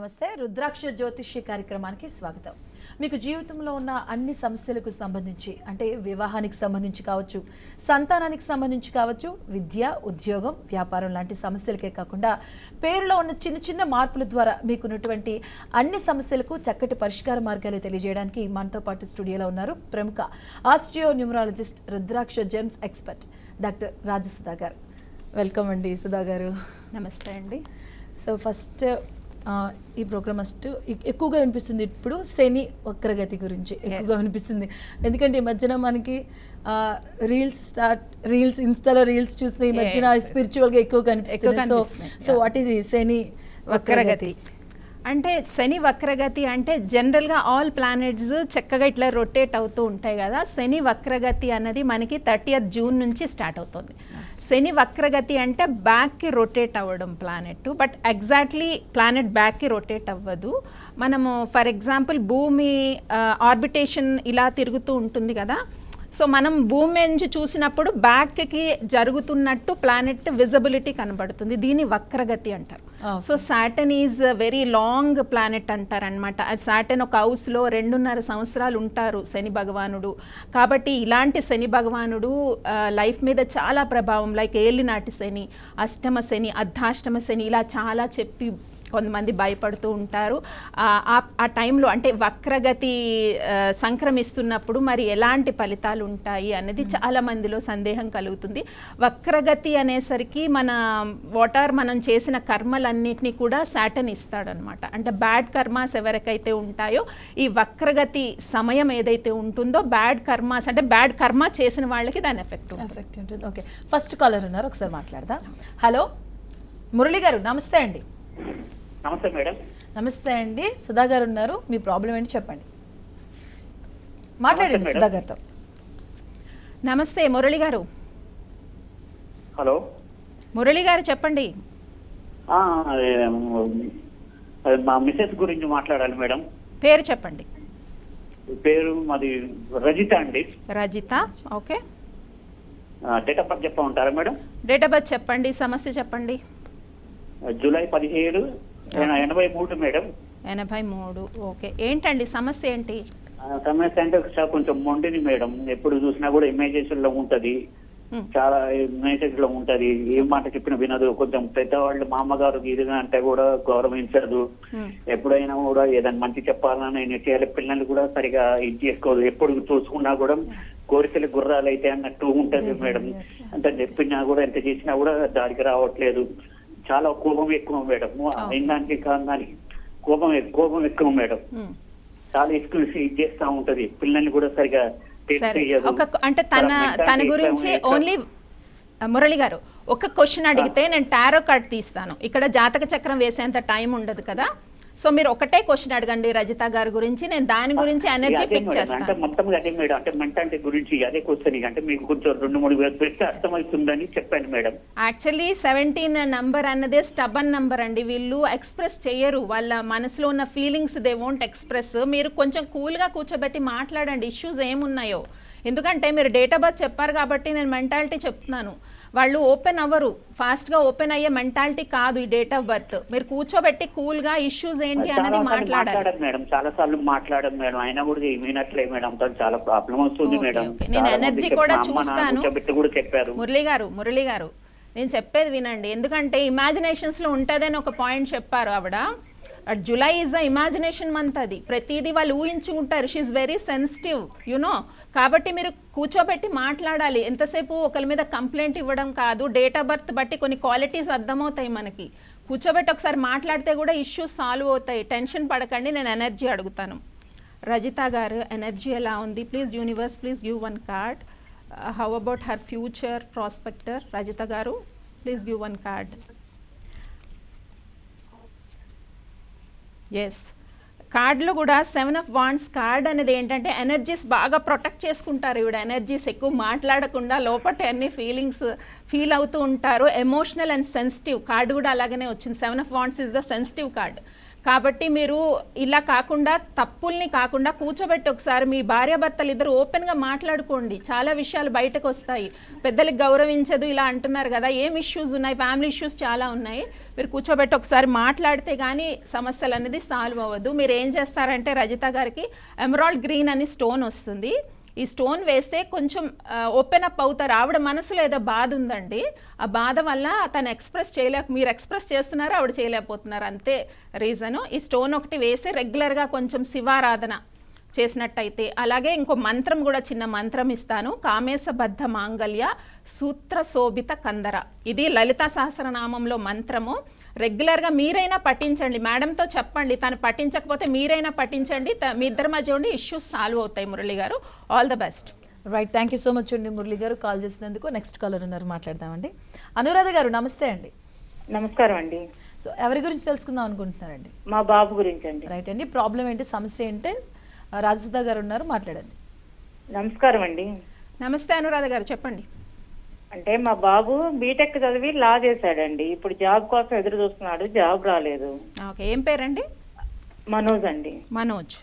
నమస్తే. రుద్రాక్ష జ్యోతిష్య కార్యక్రమానికి స్వాగతం. మీకు జీవితంలో ఉన్న అన్ని సమస్యలకు సంబంధించి, అంటే వివాహానికి సంబంధించి కావచ్చు, సంతానానికి సంబంధించి కావచ్చు, విద్య, ఉద్యోగం, వ్యాపారం లాంటి సమస్యలకే కాకుండా పేరులో ఉన్న చిన్న చిన్న మార్పుల ద్వారా మీకున్నటువంటి అన్ని సమస్యలకు చక్కటి పరిష్కార మార్గాలు తెలియజేయడానికి మనతో పాటు స్టూడియోలో ఉన్నారు ప్రముఖ ఆస్ట్రియో న్యూమరాలజిస్ట్, రుద్రాక్ష జెమ్స్ ఎక్స్పర్ట్ డాక్టర్ రాజసుధా గారు. వెల్కమ్ అండి సుధా గారు. నమస్తే అండి. సో ఫస్ట్ ఈ ప్రోగ్రామ్ ఎక్కువగా వినిపిస్తుంది ఇప్పుడు శని వక్రగతి గురించి ఎక్కువగా వినిపిస్తుంది. ఎందుకంటే ఈ మధ్యన మనకి రీల్స్ ఇన్స్టాలో రీల్స్ చూస్తే ఈ మధ్యన స్పిరిచువల్గా ఎక్కువ కనిపిస్తుంది. సో వాట్ ఈస్ ఈ శని వక్రగతి? అంటే శని వక్రగతి అంటే జనరల్గా ఆల్ ప్లానెట్స్ చక్కగా ఇట్లా రొటేట్ అవుతూ ఉంటాయి కదా. శని వక్రగతి అన్నది మనకి 30th జూన్ నుంచి స్టార్ట్ అవుతుంది. శని వక్రగతి అంటే బ్యాక్కి రొటేట్ అవ్వడం ప్లానెట్, బట్ ఎగ్జాక్ట్లీ ప్లానెట్ బ్యాక్కి రొటేట్ అవ్వదు. మనము ఫర్ ఎగ్జాంపుల్ భూమి ఆర్బిటేషన్ ఇలా తిరుగుతూ ఉంటుంది కదా. సో మనం భూమి నుంచి చూసినప్పుడు బ్యాక్కి జరుగుతున్నట్టు ప్లానెట్ విజిబిలిటీ కనబడుతుంది. దీన్ని వక్రగతి అంటారు. So Saturn is very long planet అంటారు అనమాట. సాటర్న్ ఒక హౌస్లో 2.5 సంవత్సరాలు ఉంటారు శని భగవానుడు. కాబట్టి ఇలాంటి శని భగవానుడు లైఫ్ మీద చాలా ప్రభావం, లైక్ ఏలినాటి శని, అష్టమ శని, అర్ధాష్టమ శని, ఇలా చాలా చెప్పి కొంతమంది భయపడుతూ ఉంటారు. ఆ టైంలో అంటే వక్రగతి సంక్రమిస్తున్నప్పుడు మరి ఎలాంటి ఫలితాలు ఉంటాయి అనేది చాలా మందిలో సందేహం కలుగుతుంది. వక్రగతి అనేసరికి మనం చేసిన కర్మలన్నింటినీ కూడా సాటర్న్ ఇస్తాడనమాట. అంటే బ్యాడ్ కర్మాస్ ఎవరికైతే ఉంటాయో ఈ వక్రగతి సమయం ఏదైతే ఉంటుందో బ్యాడ్ కర్మాస్ అంటే బ్యాడ్ కర్మ చేసిన వాళ్ళకి దాని ఎఫెక్ట్ ఉంటుంది. ఓకే, ఫస్ట్ కాలర్ ఉన్నారు, ఒకసారి మాట్లాడదా. హలో మురళి గారు, నమస్తే అండి. నమస్తే మేడం. నమస్తే అండి. సుధా గారు ఉన్నారు, మీ ప్రాబ్లం ఏంటి చెప్పండి, మాట్లాడండి సుధా గారితో. నమస్తే మురళి గారు. హలో మురళి గారు చెప్పండి. మా మిసెస్ గురించి మాట్లాడాలి మేడం. పేరు చెప్పండి. పేరు మాది రజిత అండి. Rajitha, okay. Date of birth చెప్ప ఉంటారా మేడం? డేట్ ఆఫ్ బర్త్ చెప్పండి, సమస్య చెప్పండి. July 17, 83 madam. 83, ఓకే. ఏంటండి సమస్య ఏంటి? సమస్య అంటే కొంచెం మొండిని మేడం. ఎప్పుడు చూసినా కూడా ఇమేజెస్ లో ఉంటది, చాలా ఇమేజెస్ లో ఉంటది. ఏ మాట చెప్పినా వినదు. కొంచెం పెద్దవాళ్ళు మా అమ్మగారు ఇదిగా అంటే కూడా గౌరవించదు. ఎప్పుడైనా కూడా ఏదైనా మంచి చెప్పాలని నేను చేయాలి. పిల్లల్ని కూడా సరిగా ఇది చేసుకోదు. ఎప్పుడు చూసుకున్నా కూడా కోరికలు గుర్రాలు అయితే అన్నట్టు ఉంటది మేడం. అంటే చెప్పినా కూడా ఎంత చేసినా కూడా దానికి రావట్లేదు. చాలా కోపం ఎక్కువ మేడం. అయినానికి కాదని కోపం ఎక్కువ మేడం. చాలా ఎక్కువ ఇది చేస్తా ఉంటది. పిల్లల్ని కూడా సరిగా అంటే తన గురించి ఓన్లీ మురళి గారు ఒక క్వశ్చన్ అడిగితే నేను టారో కార్డ్ తీస్తాను. ఇక్కడ జాతక చక్రం వేసేంత టైం ఉండదు కదా. సో మీరు ఒకటే క్వశ్చన్ అడగండి రజిత గారి గురించి, నేను దాని గురించి ఎనర్జీ పిక్ చేస్తాను. మొత్తం అదే మేడం. అంటే మెంటాలిటీ గురించి అదే క్వశ్చన్. అంటే మీకు కొంచెం 2-3 వేలు పెడితే అర్థమవుతుందని చెప్పాను మేడం. యాక్చువల్లీ 17 నంబర్ అన్నదే స్టబన్ నంబర్ అండి. వీళ్ళు ఎక్స్ప్రెస్ చేయరు, వాళ్ళ మనసులో ఉన్న ఫీలింగ్స్ దే వోంట్ ఎక్స్ప్రెస్. మీరు కొంచెం కూల్గా కూర్చోబెట్టి మాట్లాడండి ఇష్యూస్ ఏమున్నాయో. ఎందుకంటే మీరు డేట్ ఆఫ్ బర్త్ చెప్పారు కాబట్టి నేను మెంటాలిటీ చెప్తున్నాను. వాళ్ళు ఓపెన్ అవ్వరు, ఫాస్ట్గా ఓపెన్ అయ్యే మెంటాలిటీ కాదు ఈ డేట్ ఆఫ్ బర్త్. మీరు కూర్చోబెట్టి కూల్గా ఇష్యూస్ ఏంటి అనేది మాట్లాడాలి మేడం. చాలా సార్లు మాట్లాడదు మేడం. అయినా కూడా వినట్లే మేడం. చాలా ప్రాబ్లం వస్తుంది మేడం. నేను ఎనర్జీ కూడా చూస్తాను. చెప్పారు మురళి గారు నేను చెప్పేది వినండి. ఎందుకంటే ఇమాజినేషన్స్లో ఉంటుందని ఒక పాయింట్ చెప్పారు ఆవిడ. July is a imagination month. అది ప్రతిదీ వాళ్ళు ఊహించుకుంటారు. She's very sensitive you know. కాబట్టి మీరు కూర్చోబెట్టి మాట్లాడాలి. ఎంతసేపు ఒకరి మీద కంప్లైంట్ ఇవ్వడం కాదు. డేట్ ఆఫ్ బర్త్ బట్టి కొన్ని క్వాలిటీస్ అర్థమవుతాయి మనకి. కూర్చోబెట్టి ఒకసారి మాట్లాడితే కూడా ఇష్యూస్ సాల్వ్ అవుతాయి. టెన్షన్ పడకండి. నేను ఎనర్జీ అడుగుతాను. రజిత గారు ఎనర్జీ ఎలా ఉంది? Please universe please give 1 card. How about her future prospector? Rajitha గారు ప్లీజ్ గివ్ 1 కార్డ్. ఎస్, కార్డులో కూడా 7 of Wands కార్డ్ అనేది ఏంటంటే ఎనర్జీస్ బాగా ప్రొటెక్ట్ చేసుకుంటారు. ఈవిడ ఎనర్జీస్ ఎక్కువ మాట్లాడకుండా లోపల అన్ని ఫీలింగ్స్ ఫీల్ అవుతూ ఉంటారు. ఎమోషనల్ అండ్ సెన్సిటివ్ కార్డు కూడా అలాగనే వచ్చింది. 7 of Wands is the sensitive card. కాబట్టి మీరు ఇలా కాకుండా తప్పుల్ని కాకుండా కూర్చోబెట్టి ఒకసారి మీ భార్యాభర్తలు ఇద్దరు ఓపెన్గా మాట్లాడుకోండి. చాలా విషయాలు బయటకు వస్తాయి. పెద్దలకు గౌరవించదు ఇలా అంటున్నారు కదా, ఏం ఇష్యూస్ ఉన్నాయి, ఫ్యామిలీ ఇష్యూస్ చాలా ఉన్నాయి. మీరు కూర్చోబెట్టి ఒకసారి మాట్లాడితే కానీ సమస్యలు అనేది సాల్వ్ అవ్వదు. మీరు ఏం చేస్తారంటే రజిత గారికి ఎమరాల్డ్ గ్రీన్ అని స్టోన్ వస్తుంది. ఈ స్టోన్ వేస్తే కొంచెం ఓపెన్ అప్ అవుతారు. ఆవిడ మనసులో ఏదో బాధ ఉందండి, ఆ బాధ వల్ల తను మీరు ఎక్స్ప్రెస్ చేస్తున్నారు, ఆవిడ చేయలేకపోతున్నారు, అంతే రీజను. ఈ స్టోన్ ఒకటి వేసి రెగ్యులర్గా కొంచెం శివారాధన చేసినట్టయితే, అలాగే ఇంకో మంత్రం కూడా చిన్న మంత్రం ఇస్తాను, కామేశబద్ధ మాంగళ్య సూత్ర శోభిత కందర. ఇది లలితా సహస్రనామంలో మంత్రము. రెగ్యులర్గా మీరైనా పఠించండి, మేడంతో చెప్పండి, తను పఠించకపోతే మీరైనా పఠించండి. మీ ఇద్దరి మధ్య ఉండి ఇష్యూస్ సాల్వ్ అవుతాయి. మురళి గారు, all the best. Right, thank you so much అండి మురళి గారు కాల్ చేసినందుకు. నెక్స్ట్ కాలర్ ఉన్నారు, మాట్లాడదామండి. అనురాధ గారు నమస్తే అండి. నమస్కారం అండి. సో ఎవరి గురించి తెలుసుకుందాం అనుకుంటున్నారండి? మా బాబు గురించి అండి. రైట్ అండి, ప్రాబ్లం ఏంటి, సమస్య ఏంటి? రాజసుధా గారు ఉన్నారు, మాట్లాడండి. నమస్కారం అండి. నమస్తే అనురాధ గారు, చెప్పండి. అంటే మా బాబు బీటెక్ చదివి లా చేశాడండి. ఇప్పుడు జాబ్ కోసం ఎదురు చూస్తున్నాడు, జాబ్ రాలేదు. ఓకే, ఏం పేరండి? మనోజ్ అండి. మనోజ్.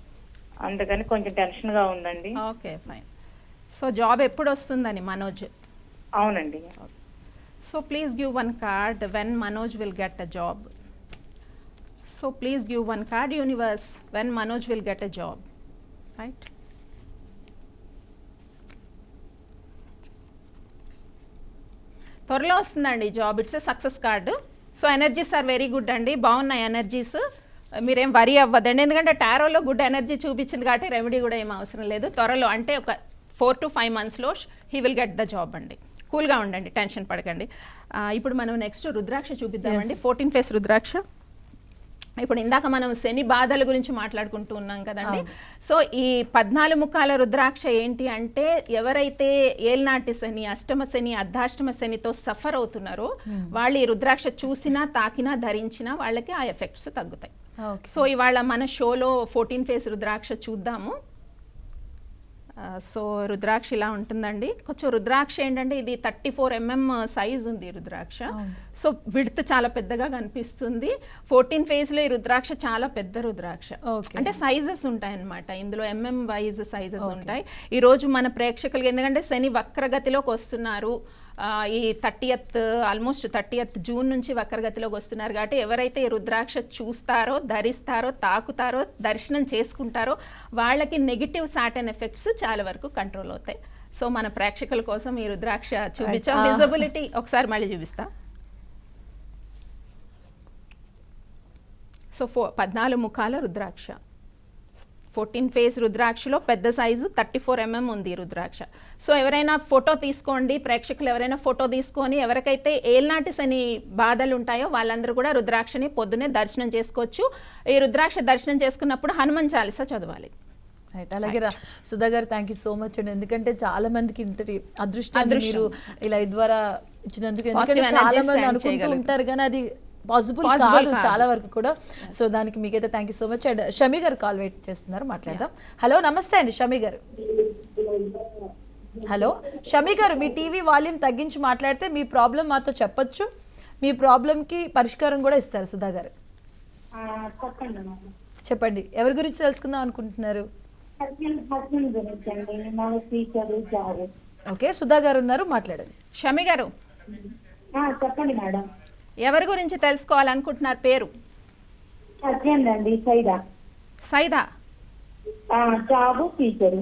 అందుకని కొంచెం టెన్షన్ గా ఉందండి. Okay, fine. సో జాబ్ ఎప్పుడు వస్తుందని మనోజ్? అవునండి. So please give one card when Manoj will get a job. So please give one card universe when Manoj will get a job. Right. త్వరలో వస్తుందండి job. It's a success card. So energies are very good అండి, బాగున్నాయి energies. మీరేం worry అవ్వద్దండి, ఎందుకంటే టారోలో good energy చూపించింది కాబట్టి remedy కూడా ఏం అవసరం లేదు. త్వరలో అంటే ఒక 4 to 5 monthsలో he will get the job అండి. కూల్గా ఉండండి, టెన్షన్ పడకండి. ఇప్పుడు మనం నెక్స్ట్ రుద్రాక్ష చూపిద్దామండి. 14 ఫేస్ రుద్రాక్ష. ఇప్పుడు ఇందాక మనం శని బాధల గురించి మాట్లాడుకుంటూ ఉన్నాం కదండి. సో ఈ 14 ముఖాల రుద్రాక్ష ఏంటి అంటే, ఎవరైతే ఏల్నాటి శని, అష్టమ శని, అర్ధాష్టమ శనితో సఫర్ అవుతున్నారో వాళ్ళు ఈ రుద్రాక్ష చూసినా, తాకినా, ధరించినా వాళ్ళకి ఆ ఎఫెక్ట్స్ తగ్గుతాయి. సో ఇవాళ మన షోలో 14 ఫేస్ రుద్రాక్ష చూద్దాము. సో రుద్రాక్ష ఇలా ఉంటుందండి. కొంచెం రుద్రాక్ష ఏంటంటే ఇది 34 mm సైజ్ ఉంది రుద్రాక్ష. సో విడ్త్ చాలా పెద్దగా కనిపిస్తుంది. 14 ఫేజ్లో ఈ రుద్రాక్ష చాలా పెద్ద రుద్రాక్ష. అంటే సైజెస్ ఉంటాయన్నమాట ఇందులో, వైజ్ సైజెస్ ఉంటాయి. ఈరోజు మన ప్రేక్షకులకి, ఎందుకంటే శని వక్రగతిలోకి వస్తున్నారు, ఈ 30th జూన్ నుంచి వక్రగతిలోకి వస్తున్నారు కాబట్టి ఎవరైతే ఈ రుద్రాక్ష చూస్తారో, ధరిస్తారో, తాకుతారో, దర్శనం చేసుకుంటారో వాళ్ళకి నెగిటివ్ సాటర్న్ ఎఫెక్ట్స్ చాలా వరకు కంట్రోల్ అవుతాయి. సో మన ప్రేక్షకుల కోసం ఈ రుద్రాక్ష చూపించాం. విజిబిలిటీ ఒకసారి మళ్ళీ చూపిస్తా. సో 14 ముఖాల రుద్రాక్ష, 14 ఫేస్ రుద్రాక్షలో పెద్ద సైజు 34 mm ఉంది రుద్రాక్ష. సో ఎవరైనా ఫోటో తీసుకోండి, ప్రేక్షకులు ఎవరైనా ఫోటో తీసుకొని, ఎవరికైతే ఏల్నాటి శని బాధలు ఉంటాయో వాళ్ళందరూ కూడా రుద్రాక్షని పొద్దునే దర్శనం చేసుకోవచ్చు. ఈ రుద్రాక్ష దర్శనం చేసుకున్నప్పుడు హనుమాన్ చాలీసా చదవాలి. అలాగే సుధా గారు, థ్యాంక్ యూ సో మచ్ అండి. ఎందుకంటే చాలా మందికి ఇంతటి అదృష్టాన్ని మీరు ఇలా ద్వారా ఇచ్చినందుకు. ఎందుకంటే చాలా మంది అనుకుంటూ ఉంటారు కానీ అది పాసిబుల్ కాదు చాలా వరకు కూడా. సో దానికి మీకైతే thank you so much. And Shami గారు కాల్ వెయిట్ చేస్తున్నారు, మాట్లాడదాం. హలో, నమస్తే అండి షమి గారు. హలో షమి గారు, మీ టీవీ వాల్యూమ్ తగ్గించి మాట్లాడితే మీ ప్రాబ్లం మాతో చెప్పొచ్చు, మీ ప్రాబ్లంకి పరిష్కారం కూడా ఇస్తారు సుధా గారు. చెప్పండి, ఎవరి గురించి తెలుసుకుందాం అనుకుంటున్నారు? ఓకే, సుధా గారు ఉన్నారు, మాట్లాడండి. షమి గారు చెప్పండి మేడం. ఎవరి గురించి తెలుసుకోవాలనుకుంటున్నారు? పేరు? Saida. Job future.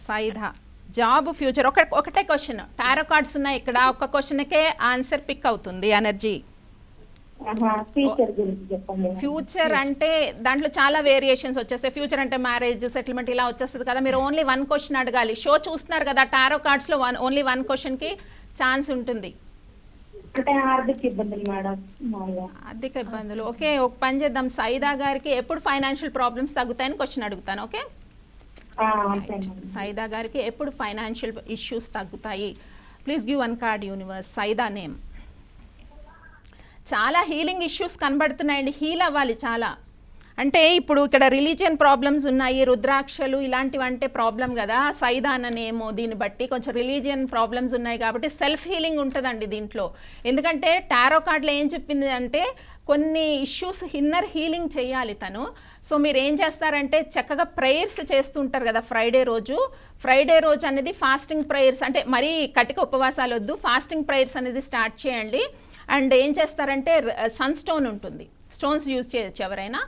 Saida, job future. ఒకటే క్వశ్చన్, టారో కార్డ్స్ ఉన్నాయి ఇక్కడ, ఒక క్వశ్చన్కే ఆన్సర్ పిక్ అవుతుంది ఎనర్జీ. ఫ్యూచర్ అంటే దాంట్లో చాలా వేరియేషన్స్ వచ్చేస్తాయి. ఫ్యూచర్ అంటే మ్యారేజ్, సెటిల్మెంట్ ఇలా వచ్చేస్తుంది కదా. మీరు ఓన్లీ 1 క్వశ్చన్ అడగాలి. షో చూస్తున్నారు కదా, టారో కార్డ్స్లో ఓన్లీ 1 క్వశ్చన్కి ఛాన్స్ ఉంటుంది. ఆర్థిక ఇబ్బందులు మేడం. ఆర్థిక ఇబ్బందులు. ఓకే, ఒక పని చేద్దాం, సైదా గారికి ఎప్పుడు ఫైనాన్షియల్ ప్రాబ్లమ్స్ తగ్గుతాయని క్వశ్చన్ అడుగుతాను. ఓకే, సైదా గారికి ఎప్పుడు ఫైనాన్షియల్ ఇష్యూస్ తగ్గుతాయి? Please give 1 card universe. Saida name. చాలా హీలింగ్ ఇష్యూస్ కనబడుతున్నాయండి, హీల్ అవ్వాలి చాలా. అంటే ఇప్పుడు ఇక్కడ రిలీజియన్ ప్రాబ్లమ్స్ ఉన్నాయి, రుద్రాక్షలు ఇలాంటివి అంటే ప్రాబ్లం కదా. సైదాననేమో దీన్ని బట్టి కొంచెం రిలీజియన్ ప్రాబ్లమ్స్ ఉన్నాయి కాబట్టి సెల్ఫ్ హీలింగ్ ఉంటుందండి దీంట్లో. ఎందుకంటే టారో కార్డులో ఏం చెప్పింది అంటే కొన్ని ఇష్యూస్ ఇన్నర్ హీలింగ్ చేయాలి తను. సో మీరు ఏం చేస్తారంటే చక్కగా ప్రేయర్స్ చేస్తుంటారు కదా ఫ్రైడే రోజు అనేది ఫాస్టింగ్ ప్రేయర్స్, అంటే మరీ కటిక ఉపవాసాలు వద్దు, ఫాస్టింగ్ ప్రేయర్స్ అనేది స్టార్ట్ చేయండి. అండ్ ఏం చేస్తారంటే సన్ స్టోన్ ఉంటుంది, స్టోన్స్ యూజ్ చేయొచ్చు ఎవరైనా.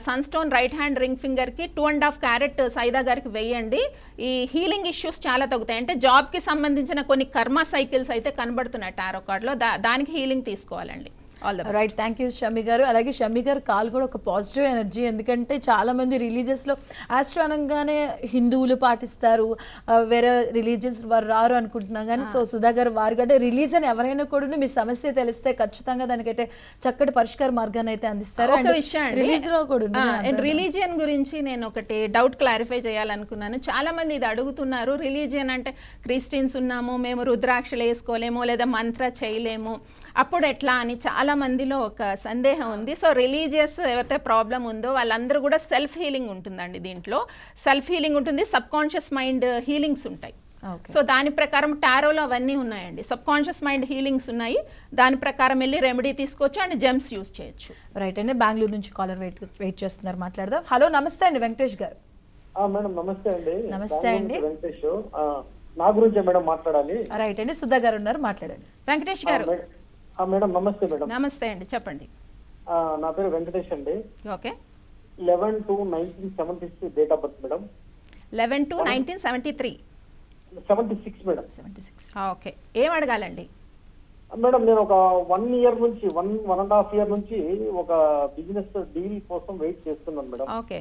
Sun stone right hand ring ఫింగర్కి 2.5 క్యారెట్ సైదా గారికి వేయండి. ఈ హీలింగ్ ఇష్యూస్ చాలా తగ్గుతాయి. అంటే జాబ్కి సంబంధించిన కొన్ని కర్మ సైకిల్స్ అయితే కనబడుతున్నాయి టారో కార్డ్లో, దానికి హీలింగ్ తీసుకోవాలండి. రైట్, థ్యాంక్ యూ షమ్మి గారు. అలాగే షమ్మి గారు కాల్ కూడా ఒక పాజిటివ్ ఎనర్జీ, ఎందుకంటే చాలా మంది రిలీజియస్లో ఆస్ట్రో అనగానే హిందువులు పాటిస్తారు, వేరే రిలీజియన్స్ వారు రారు అనుకుంటున్నాం. కానీ సో సుధా గారు వారు అంటే రిలీజన్ ఎవరైనా కూడా మీ సమస్య తెలిస్తే ఖచ్చితంగా దానికైతే చక్కటి పరిష్కార మార్గాన్ని అయితే అందిస్తారు. ఒక విషయం రిలీజియన్ గురించి నేను ఒకటి డౌట్ క్లారిఫై చేయాలనుకున్నాను. చాలా మంది ఇది అడుగుతున్నారు, రిలీజియన్ అంటే క్రిస్టియన్స్ ఉన్నాము, మేము రుద్రాక్షలు వేసుకోలేము లేదా మంత్ర చేయలేము, అప్పుడు ఎట్లా అని చాలా మందిలో ఒక సందేహం ఉంది. సో రిలీజియస్ ఎవరైతే ప్రాబ్లం ఉందో వాళ్ళందరూ కూడా సెల్ఫ్ హీలింగ్ ఉంటుందండి. దీంట్లో సెల్ఫ్ హీలింగ్ ఉంటుంది, సబ్ కాన్షియస్ మైండ్ హీలింగ్స్ ఉంటాయి. సో దాని ప్రకారం టారోలో అవన్నీ ఉన్నాయండి. సబ్ కాన్షియస్ మైండ్ హీలింగ్స్ ఉన్నాయి, దాని ప్రకారం వెళ్ళి రెమెడీ తీసుకోవచ్చు అండ్ జెమ్స్ యూజ్ చేయొచ్చు. రైట్ అండి, బెంగళూరు నుంచి కాలర్ వెయిట్ చేస్తున్నారు, మాట్లాడదాం. హలో, నమస్తే అండి వెంకటేష్ గారు. మేడం నమస్తే అండి. నమస్తే అండి వెంకటేష్, నా గురించే మేడం మాట్లాడాలి. రైట్ అండి, సుధా గారు ఉన్నారు, మాట్లాడండి. వెంకటేష్ గారు. మేడం నమస్తే మేడం. నమస్తే అండి, చెప్పండి. నా పేరు వెంకటేష్ అండి. Okay. 11/2/1973 date of birth madam. 11/2/1973. 76 madam. 76. Okay, ఏం అడగాలండి మేడం? నేను ఒక 1 year నుంచి 1.5 year నుంచి ఒక బిజినెస్ డీల్ కోసం వెయిట్ చేస్తున్నాను మేడం. ఓకే,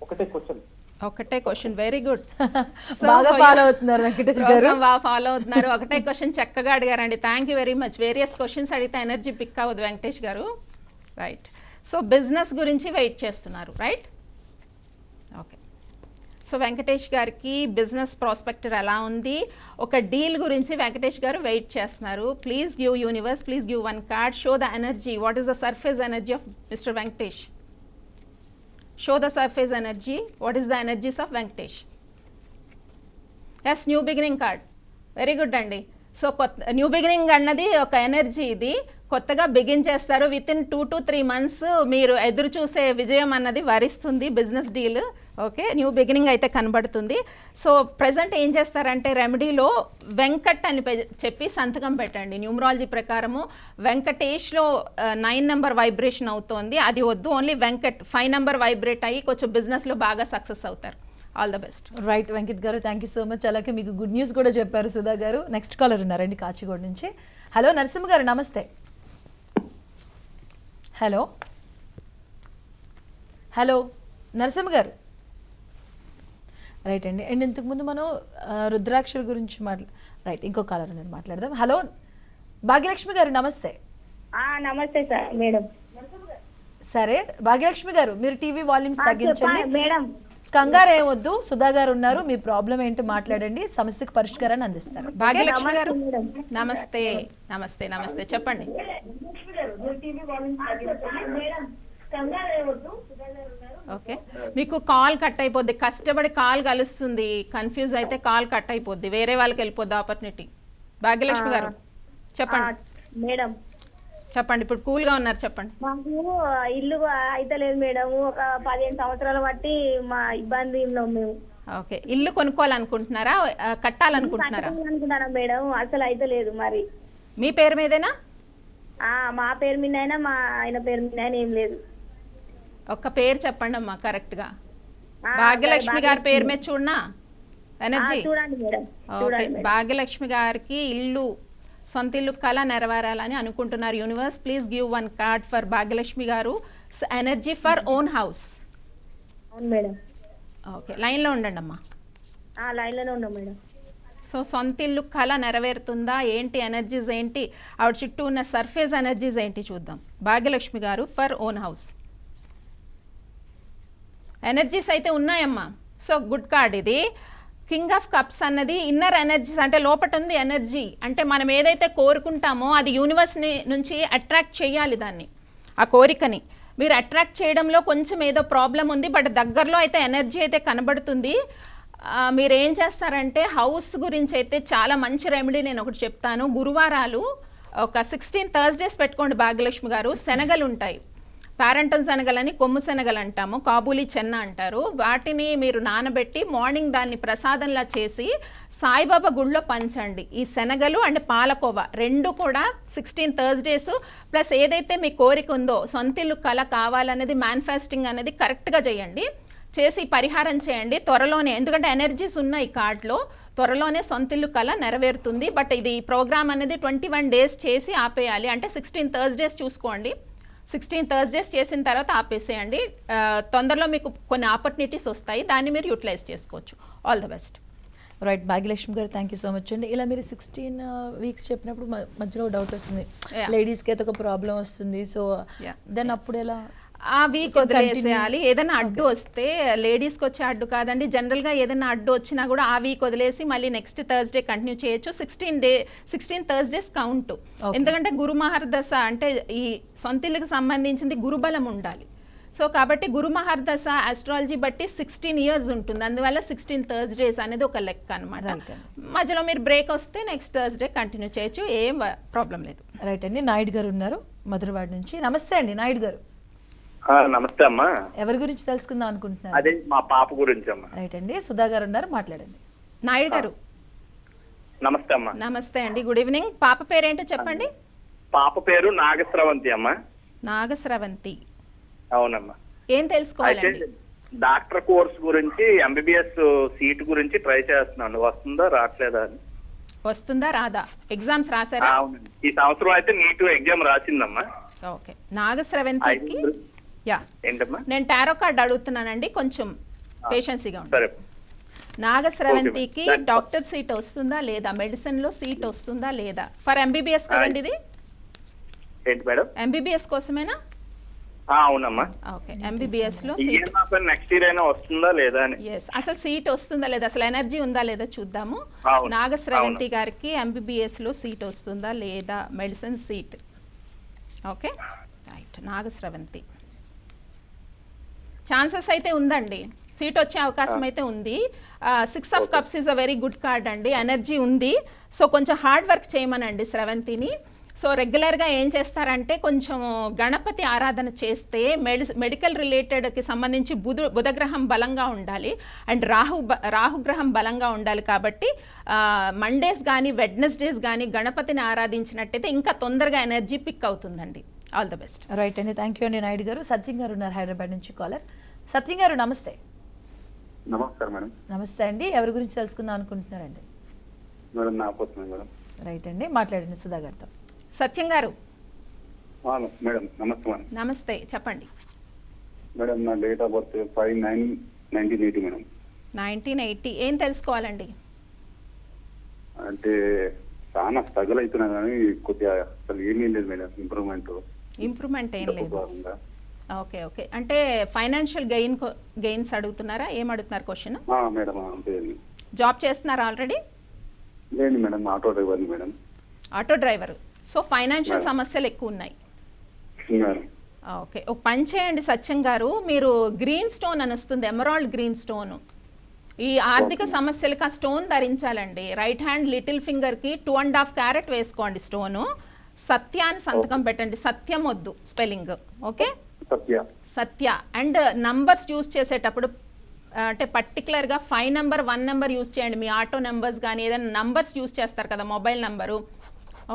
ఒకటే క్వశ్చన్. Very good. బాగా ఫాలో అవుతున్నారు వెంకటేష్ గారు. బాగా ఫాలో అవుతున్నారు. ఒకటే క్వశ్చన్ చక్కగా అడిగారండి. Thank you very much. Various questions అడిగితే ఎనర్జీ పిక్ అవ్వదు వెంకటేష్ గారు. రైట్. సో బిజినెస్ గురించి వెయిట్ చేస్తున్నారు, రైట్? ఓకే. సో వెంకటేష్ గారికి బిజినెస్ ప్రాస్పెక్టర్ ఎలా ఉంది, ఒక డీల్ గురించి వెంకటేష్ గారు వెయిట్ చేస్తున్నారు. Please give universe, please give 1 card. Show the energy. What is the surface energy of mister Venkatesh? Show the surface energy. What is the energies of Venkatesh? Yes, new beginning card. Very good అండి. So new beginning అన్నది ఒక energy. ఇది కొత్తగా begin చేస్తారు. Within 2 to 3 months మీరు ఎదురు చూసే విజయం అన్నది వరిస్తుంది business deal. Okay, new beginning అయితే కనబడుతుంది. సో ప్రజెంట్ ఏం చేస్తారంటే రెమెడీలో వెంకట్ అని చెప్పి సంతకం పెట్టండి. న్యూమరాలజీ ప్రకారము వెంకటేష్లో 9 నెంబర్ వైబ్రేషన్ అవుతోంది, అది వద్దు. ఓన్లీ వెంకట్ 5 నెంబర్ వైబ్రేట్ అయ్యి కొంచెం బిజినెస్లో బాగా సక్సెస్ అవుతారు. All the best. Right Venkat గారు, థ్యాంక్ యూ సో మచ్. అలాగే మీకు గుడ్ న్యూస్ కూడా చెప్పారు సుధా గారు. నెక్స్ట్ కాలర్ ఉన్నారండి కాచిగూడ నుంచి. హలో నరసింహ గారు, నమస్తే. హలో హలో నరసింహ గారు. రైట్ అండి. అండ్ ఇంతకుముందు మనం రుద్రాక్షల గురించి రైట్, ఇంకో కాలర్ ఉన్నారు, మాట్లాడదాం. హలో భాగ్యలక్ష్మి గారు, నమస్తే. నమస్తే సార్ మేడం. సరే భాగ్యలక్ష్మి గారు, మీరు టీవీ వాల్యూమ్స్ తగ్గించండి. మేడం కంగారు ఏమొద్దు, సుధా గారు ఉన్నారు, మీ ప్రాబ్లం ఏంటో మాట్లాడండి, సమస్యకు పరిష్కారాన్ని అందిస్తారు. భాగ్యలక్ష్మి గారు నమస్తే. నమస్తే నమస్తే, చెప్పండి. ఓకే, మీకు కాల్ కట్ అయిపోద్ది, కష్టపడి కాల్ కలుస్తుంది, కన్ఫ్యూజ్ అయితే కాల్ కట్ అయిపోద్ది, వేరే వాళ్ళకి వెళ్ళిపోద్ది ఆపర్చునిటీ. భాగ్యలక్ష్మి గారు చెప్పండి. మేడం చెప్పండి, ఇప్పుడు కూల్ గా ఉన్నారు, చెప్పండి. మాకు ఇల్లు అయితే లేదు మేడం, ఒక 15 సంవత్సరాలు బట్టి మా ఇబ్బందిలో మేము. ఓకే, ఇల్లు కొనుక్కోవాలనుకుంటున్నారా, కట్టాలనుకుంటున్నారా? అనుకుంటున్నా మేడం, అసలు అయితే లేదు. మరి మీ పేరు మీదేనా? మా పేరు మీద అయినా మా ఆయన పేరు మీద అయినా ఏం లేదు. ఒక్క పేరు చెప్పండి అమ్మా కరెక్ట్ గా. భాగ్యలక్ష్మి గారి పేరు మీద చూడనా ఎనర్జీ? చూడండి మేడం. ఓకే, భాగ్యలక్ష్మి గారికి ఇల్లు, సొంత ఇల్లు కళ నెరవేరాలని అనుకుంటున్నారు. Universe please give 1 card for Bhagyalakshmi గారు. Energy for own house. అవును మేడం. ఓకే, లైన్లో ఉండండి అమ్మా. లైన్లోనే ఉన్నాం మేడం. సో సొంత ఇల్లు కళ నెరవేరుతుందా ఏంటి, ఎనర్జీస్ ఏంటి, ఆవిడ చుట్టూ ఉన్న సర్ఫేస్ ఎనర్జీస్ ఏంటి చూద్దాం. భాగ్యలక్ష్మి గారు ఫర్ ఓన్ హౌస్ ఎనర్జీస్ అయితే ఉన్నాయమ్మా. సో గుడ్ కార్డ్ ఇది. కింగ్ ఆఫ్ కప్స్ అన్నది ఇన్నర్ ఎనర్జీస్, అంటే లోపట ఉంది ఎనర్జీ. అంటే మనం ఏదైతే కోరుకుంటామో అది యూనివర్స్ నుంచి అట్రాక్ట్ చేయాలి, దాన్ని ఆ కోరికని. మీరు అట్రాక్ట్ చేయడంలో కొంచెం ఏదో ప్రాబ్లం ఉంది, బట్ దగ్గరలో అయితే ఎనర్జీ అయితే కనబడుతుంది. మీరు ఏం చేస్తారంటే హౌస్ గురించి అయితే చాలా మంచి రెమెడీ నేను ఒకటి చెప్తాను. గురువారాలు ఒక 16 థర్స్డేస్ పెట్టుకోండి భాగ్యలక్ష్మి గారు. శనగలు ఉంటాయి, పారంటన్ శనగలని, కొమ్ము శనగలు అంటాము, కాబూలి చెన్న అంటారు. వాటిని మీరు నానబెట్టి మార్నింగ్ దాన్ని ప్రసాదంలా చేసి సాయిబాబా గుళ్ళో పంచండి. ఈ శనగలు అండ్ పాలకోవా రెండు కూడా 16 థర్స్డేస్ ప్లస్ ఏదైతే మీ కోరిక ఉందో సొంతిల్లు కళ కావాలనేది మేనిఫెస్టింగ్ అనేది కరెక్ట్గా చేయండి. చేసి పరిహారం చేయండి త్వరలోనే, ఎందుకంటే ఎనర్జీస్ ఉన్నాయి ఈ కార్డ్లో. త్వరలోనే సొంతిల్లు కళ నెరవేరుతుంది. బట్ ఇది ప్రోగ్రామ్ అనేది 21 డేస్ చేసి ఆపేయాలి. అంటే 16 థర్స్డేస్ చూసుకోండి. 16 థర్స్డేస్ చేసిన తర్వాత ఆపేసేయండి. తొందరలో మీకు కొన్ని ఆపర్చునిటీస్ వస్తాయి, దాన్ని మీరు యూటిలైజ్ చేసుకోవచ్చు. All the best. Right Bhagyalakshmi గారు, థ్యాంక్ యూ సో మచ్ అండి. ఇలా మీరు 16 వీక్స్ చెప్పినప్పుడు మధ్యలో డౌట్ వస్తుంది, లేడీస్కి అయితే ఒక ప్రాబ్లం వస్తుంది, సో దెన్ అప్పుడు ఎలా ఆ వీక్ వదిలేసేయాలి. ఏదైనా అడ్డు వస్తే, లేడీస్కి వచ్చే అడ్డు కాదండి, జనరల్గా ఏదైనా అడ్డు వచ్చినా కూడా ఆ వీక్ వదిలేసి మళ్ళీ నెక్స్ట్ థర్స్డే కంటిన్యూ చేయొచ్చు. 16 థర్స్డేస్ కౌంట్. ఎందుకంటే గురు మహర్దశ అంటే ఈ సొంతిల్లుకి సంబంధించింది గురుబలం ఉండాలి. సో కాబట్టి గురు మహర్దశ ఆస్ట్రాలజీ బట్టి 16 ఇయర్స్ ఉంటుంది. అందువల్ల 16 థర్స్డేస్ అనేది ఒక లెక్క అనమాట. మధ్యలో మీరు బ్రేక్ వస్తే నెక్స్ట్ థర్స్డే కంటిన్యూ చేయొచ్చు, ఏం ప్రాబ్లం లేదు. రైట్ అండి. నాయుడు గారు ఉన్నారు మధురవాడ నుంచి. నమస్తే అండి నాయుడు గారు. నమస్తే అమ్మా. ఎవరి గురించి తెలుసుకుందాం అనుకుంటున్నారు? అదే మా పాప గురించి అమ్మా. రైట్ అండి. సుధా గారు ఉన్నారు, మాట్లాడండి. నాయుడు గారు నమస్తే అమ్మా. నమస్తే అండి, గుడ్ ఈవినింగ్. పాప పేరేంటో చెప్పండి. పాప పేరు నాగస్రవంతి అమ్మా. నాగస్రవంతి. అవునమ్మా. ఏం తెలుసుకోవాలండి? డాక్టర్ కోర్స్ గురించి, ఎంబీబీఎస్ సీట్ గురించి ట్రై చేస్తున్నాను. వస్తుందా రావట్లేదా అని. వస్తుందా రాదా? ఎగ్జామ్స్ రాసారా? అవునండి, ఈ సంవత్సరం అయితే నీట్ ఎగ్జామ్ రాసిందమ్మా. ఓకే. నాగస్రవంతికి యా ఏంటమ్మా? నేను టారో కార్డ్ అడుగుతున్నానండి, కొంచెం పేషెన్సీగా సరే. ఉంటుంది. నాగస్రవంతికి డాక్టర్ సీట్ వస్తుందా లేదా, మెడిసిన్ లో సీట్ వస్తుందా లేదా? ఫర్ ఎంబీబీఎస్ కదండి ఇది? ఏంటి మేడం? ఎంబీబీఎస్ కోసమేనా? అవునమ్మా. ఓకే, ఎంబీబీఎస్ లో సీట్ నెక్స్ట్ ఇయర్ అయినా వస్తుందా లేదా అని. ఎస్, అసలు సీట్ వస్తుందా లేదా, అసలు ఎనర్జీ ఉందా లేదా చూద్దాము. నాగస్రవంతి గారికి ఎంబీబీఎస్ లో సీట్ వస్తుందా లేదా, medicine seat. Okay right. Nagasravanthi chances అయితే ఉందండి, సీట్ వచ్చే అవకాశం అయితే ఉంది. 6 of cups is a very good card అండి, ఎనర్జీ ఉంది. సో కొంచెం హార్డ్ వర్క్ చేయమనండి స్రవంతిని. సో రెగ్యులర్గా ఏం చేస్తారంటే కొంచెం గణపతి ఆరాధన చేస్తే, మెడికల్ రిలేటెడ్కి సంబంధించి బుధగ్రహం బలంగా ఉండాలి అండ్ రాహుగ్రహం బలంగా ఉండాలి. కాబట్టి మండేస్ కానీ వెడ్నెస్డేస్ కానీ గణపతిని ఆరాధించినట్టయితే ఇంకా తొందరగా ఎనర్జీ పిక్ అవుతుందండి. All the best. రైట్ అండి, థ్యాంక్ యూ అండి నాయుడు గారు. సత్యం గారు ఉన్నారు హైదరాబాద్ నుంచి కాలర్. సత్యం గారు నమస్తే. నమస్కారం మేడం. నమస్తే అండి. ఎవరి గురించి తెలుసుకుందాం అనుకుంటున్నారండి? మేడం నా పోతుంది మేడం. రైట్ అండి, మాట్లాడండి సుధా గారితో. సత్యం గారు మేడం నమస్తే మేడం. నమస్తే, చెప్పండి. మేడం నా డేట్ ఆఫ్ బర్త్ 5/9/1980 మేడం. 1980. ఏం తెలుసుకోవాలండి? అంటే చాలా స్ట్రగుల్ అవుతున్నా కానీ కొద్దిగా అసలు ఏమీ లేదు మేడం. ఇంప్రూవ్మెంట్ ఏం లేదు. Okay okay. అంటే ఫైనాన్షియల్ గెయిన్స్ అడుగుతున్నారా? ఏం అడుగుతున్నారు క్వశ్చన్? మేడం అంతే. జాబ్ చేస్తున్నారా ఆల్రెడీ? లేదు madam, auto driver madam. Auto driver. So financial సమస్యలు ఎక్కువ ఉన్నాయి. ఓకే, ఒక పని చేయండి సత్యం గారు, మీరు గ్రీన్ స్టోన్ అని వస్తుంది, ఎమరాల్డ్ గ్రీన్ స్టోన్. ఈ ఆర్థిక సమస్యలకు ఆ స్టోన్ ధరించాలండి. రైట్ హ్యాండ్ లిటిల్ ఫింగర్కి 2.5 క్యారెట్ వేసుకోండి స్టోను. సత్యాన్ని సంతకం పెట్టండి, సత్యం వద్దు స్పెల్లింగ్. ఓకే, సత్య. అండ్ నంబర్స్ యూజ్ చేసేటప్పుడు అంటే పర్టికులర్గా 5 నెంబర్ 1 నెంబర్ యూజ్ చేయండి. మీ ఆటో నెంబర్స్ కానీ ఏదైనా నంబర్స్ యూజ్ చేస్తారు కదా, మొబైల్ నెంబరు,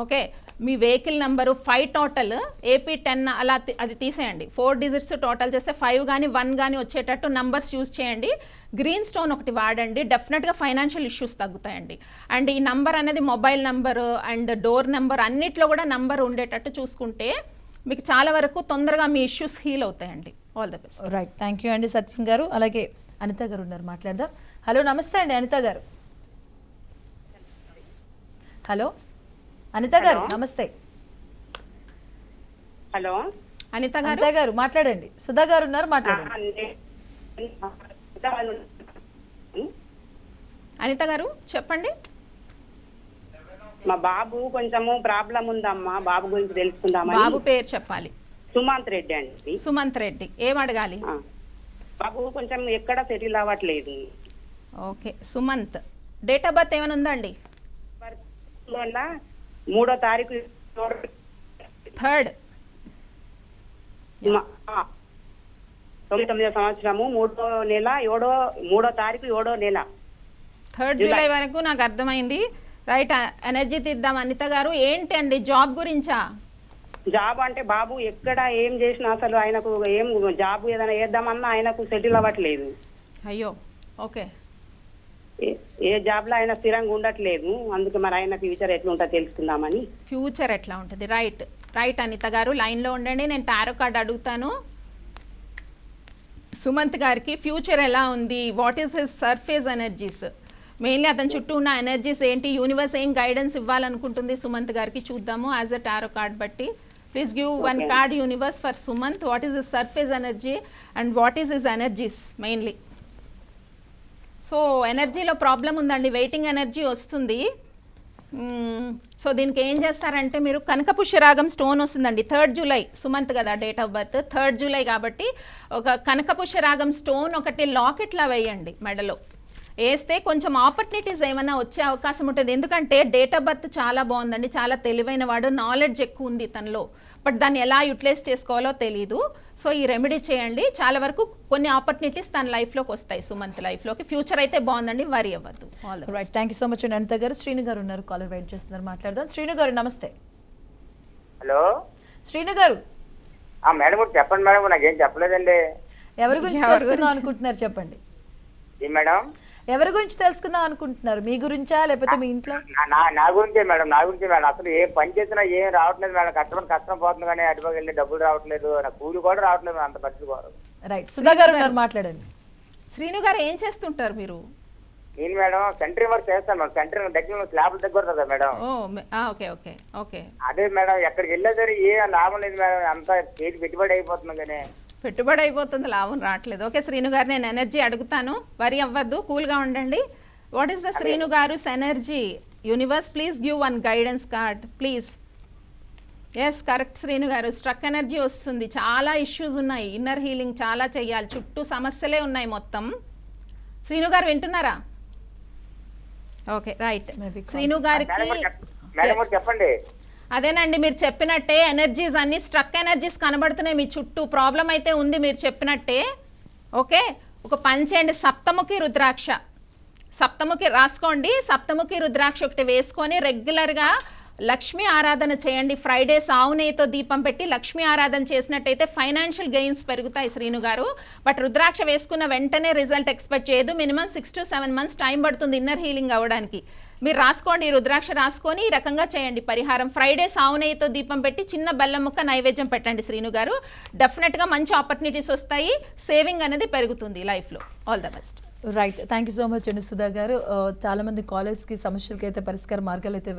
ఓకే, మీ వెహికల్ నెంబరు 5 టోటల్, AP10 అలా అది తీసేయండి. 4 డిజిట్స్ టోటల్ చేస్తే 5 కానీ 1 కానీ వచ్చేటట్టు నంబర్స్ యూజ్ చేయండి. గ్రీన్ స్టోన్ ఒకటి వాడండి, డెఫినెట్గా ఫైనాన్షియల్ ఇష్యూస్ తగ్గుతాయండి. అండ్ ఈ నంబర్ అనేది mobile number and door number అన్నిట్లో కూడా నంబర్ ఉండేటట్టు చూసుకుంటే మీకు చాలా వరకు తొందరగా మీ ఇష్యూస్ హీల్ అవుతాయండి. All the best. Right, thank you అండి సత్యం గారు. అలాగే అనిత గారు ఉన్నారు, మాట్లాడదాం. హలో నమస్తే అండి అనిత గారు. హలో అనిత గారు నమస్తే. హలో అనిత గారు మాట్లాడండి. సుధా గారు ఉన్నారు, మాట్లాడండి. అనిత గారు చెప్పండి. మా బాబు కొంచెము ప్రాబ్లం ఉందమ్మా, బాబు గురించి తెలుసుకుందామని. బాబు పేరు చెప్పాలి. సుమంత్ రెడ్డి అండి. సుమంత్ రెడ్డి. ఏం అడగాలి? బాబు కొంచెం ఎక్కడ సెటిల్ అవ్వట్లేదు. Okay, Sumanth. Date of birth ఏమైనా ఉందండి? 3వ తారీఖు థర్డ్ 99వ సంవత్సరము 3వ నెల 3వ తారీఖు 7వ నెల. 3 జూలై వరకు నాకు అర్థమైంది. రైట్, ఎనర్జీ తీద్దాం. అనిత గారు ఏంటండి జాబ్ గురించా? జాబ్ అంటే బాబు ఎక్కడ ఏం చేసినా అసలు ఆయనకు ఏం జాబ్ ఏదైనా వేద్దామన్నా ఆయనకు సెటిల్ అవ్వట్లేదు. అయ్యో, ఓకే. ఏ జాబ్ లో ఆయన స్థిరంగా ఉండట్లేదు. అందుకే మరి ఆయన ఫ్యూచర్ ఎట్లుంటా తెలుసుకుందామని. ఫ్యూచర్ ఎట్లా ఉంటుంది? రైట్ రైట్ అనిత గారు లైన్లో ఉండండి. నేను టారో కార్డ్ అడుగుతాను సుమంత్ గారికి. ఫ్యూచర్ ఎలా ఉంది? What is his surface energies? Mainly అతని చుట్టూ ఉన్న ఎనర్జీస్ ఏంటి? యూనివర్స్ ఏం గైడెన్స్ ఇవ్వాలనుకుంటుంది సుమంత్ గారికి చూద్దాము యాజ్ అ టారో కార్డ్ బట్టి. Please give one card universe for Sumanth. What is his surface energy and what is his energies mainly? So ఎనర్జీలో ప్రాబ్లం ఉందండి, వెయిటింగ్ ఎనర్జీ వస్తుంది. సో దీనికి ఏం చేస్తారంటే మీరు కనకపుష్యరాగం స్టోన్ వస్తుందండి. 3 జూలై సుమంత్ కదా డేట్ ఆఫ్ బర్త్, 3 జూలై కాబట్టి ఒక కనకపుష్యరాగం స్టోన్ ఒకటి లాకెట్లా వేయండి మెడలో. వేస్తే కొంచెం ఆపర్చునిటీస్ ఏమైనా వచ్చే అవకాశం ఉంటుంది. ఎందుకంటే డేట్ ఆఫ్ బర్త్ చాలా బాగుందండి, చాలా తెలివైన వాడు, నాలెడ్జ్ ఎక్కువ ఉంది తనలో. బట్ దాన్ని ఎలా యూటిలైజ్ చేసుకోవాలో తెలీదు. సో ఈ రెమెడీ చేయండి, చాలా వరకు కొన్ని ఆపర్చునిటీస్ తన లైఫ్లోకి వస్తాయి, సుమంత్ లైఫ్లోకి. ఫ్యూచర్ అయితే బాగుందండి, వరీ అవ్వద్దు. Right, thank you so much అండి. అనిత గారు, శ్రీను గారు ఉన్నారు, కాలర్ వెయిట్ చేస్తున్నారు, మాట్లాడదాం. శ్రీను గారు నమస్తే. హలో శ్రీను గారు. మేడం చెప్పండి మేడం, నాకేం చెప్పలేదండి. ఎవరి గురించి తెలుసుకుందాం అనుకుంటున్నారు చెప్పండి. మేడం ఎవరి గురించి తెలుసుకుందాం అనుకుంటున్నారు? మీ గురించా లేకపోతే మీ ఇంట్లో? నా గురించే మేడం, నా గురించే మేడం. అసలు ఏ పని చేసినా ఏం రావట్లేదు మేడం. కష్టం పోతుంది కానీ అటుపక్క వెళ్ళి డబ్బులు రావట్లేదు, నాకు కూలి కూడా రావట్లేదు, అంత పరిస్థితి కూడా. రైట్, సుధా గారు ఉన్నారు, మాట్లాడండి. శ్రీను గారు ఏం చేస్తుంటారు మీరు? నేను మేడం సెంటరింగ్ వర్క్ చేస్తాను మేడం. సెంటరింగ్ దగ్గర స్లాబ్ దగ్గర కదా మేడం. Okay okay okay. అదే మేడం, ఎక్కడికి వెళ్ళేసరి ఏ లాభం లేదు మేడం, అంతా చేతి పెట్టుబడి అయిపోతుంది కానీ. పెట్టుబడి అయిపోతుంది, లాభం రావట్లేదు. ఓకే శ్రీను గారు, నేను ఎనర్జీ అడుగుతాను, వరి అవ్వద్దు, కూల్గా ఉండండి. వాట్ ఈస్ ద శ్రీను గారు energy? Universe please give one guidance card please. Yes correct Srinu గారు, స్ట్రక్ ఎనర్జీ వస్తుంది, చాలా ఇష్యూస్ ఉన్నాయి, ఇన్నర్ హీలింగ్ చాలా చెయ్యాలి, చుట్టూ సమస్యలే ఉన్నాయి మొత్తం. శ్రీను గారు వింటున్నారా? Okay right. శ్రీను గారికి చెప్పండి. అదేనండి, మీరు చెప్పినట్టే ఎనర్జీస్ అన్ని స్ట్రక్ ఎనర్జీస్ కనబడుతున్నాయి మీ చుట్టూ. ప్రాబ్లం అయితే ఉంది మీరు చెప్పినట్టే. ఓకే, ఒక పని చేయండి, సప్తముఖి రుద్రాక్ష, సప్తముఖి రాసుకోండి. సప్తముఖి రుద్రాక్ష ఒకటి వేసుకొని రెగ్యులర్గా లక్ష్మీ ఆరాధన చేయండి. ఫ్రైడేస్ ఆవు నెయ్యితో దీపం పెట్టి లక్ష్మీ ఆరాధన చేసినట్టయితే ఫైనాన్షియల్ గెయిన్స్ పెరుగుతాయి శ్రీను గారు. బట్ రుద్రాక్ష వేసుకున్న వెంటనే రిజల్ట్ ఎక్స్పెక్ట్ చేయదు. మినిమం 6 to 7 months టైం పడుతుంది ఇన్నర్ హీలింగ్ అవ్వడానికి. మీరు రాసుకోండి, రుద్రాక్ష రాసుకొని ఈ రకంగా చేయండి పరిహారం. ఫ్రైడేస్ ఆవు నెయ్యితో దీపం పెట్టి చిన్న బెల్లం ముక్క నైవేద్యం పెట్టండి శ్రీను గారు. డెఫినెట్గా మంచి ఆపర్చునిటీస్ వస్తాయి, సేవింగ్ అనేది పెరుగుతుంది లైఫ్లో. All the best. Right, thank you so much అండి సుధా గారు. చాలామంది కాలర్స్కి సమస్యలకి అయితే పరిష్కార మార్గాలు అయితే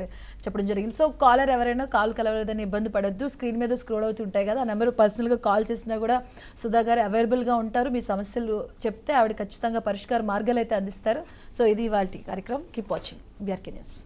చెప్పడం జరిగింది. సో కాలర్ ఎవరైనా కాల్ కలవలేదని ఇబ్బంది పడద్దు, స్క్రీన్ మీద స్క్రోల్ అవుతుంటాయి కదా, ఆ నెంబర్ పర్సనల్గా కాల్ చేసినా కూడా సుధా గారు అవైలబుల్గా ఉంటారు. మీ సమస్యలు చెప్తే ఆవిడ ఖచ్చితంగా పరిష్కార మార్గాలు అయితే అందిస్తారు. సో ఇది ఇవాల్టి కార్యక్రమం. Keep watching BRK news.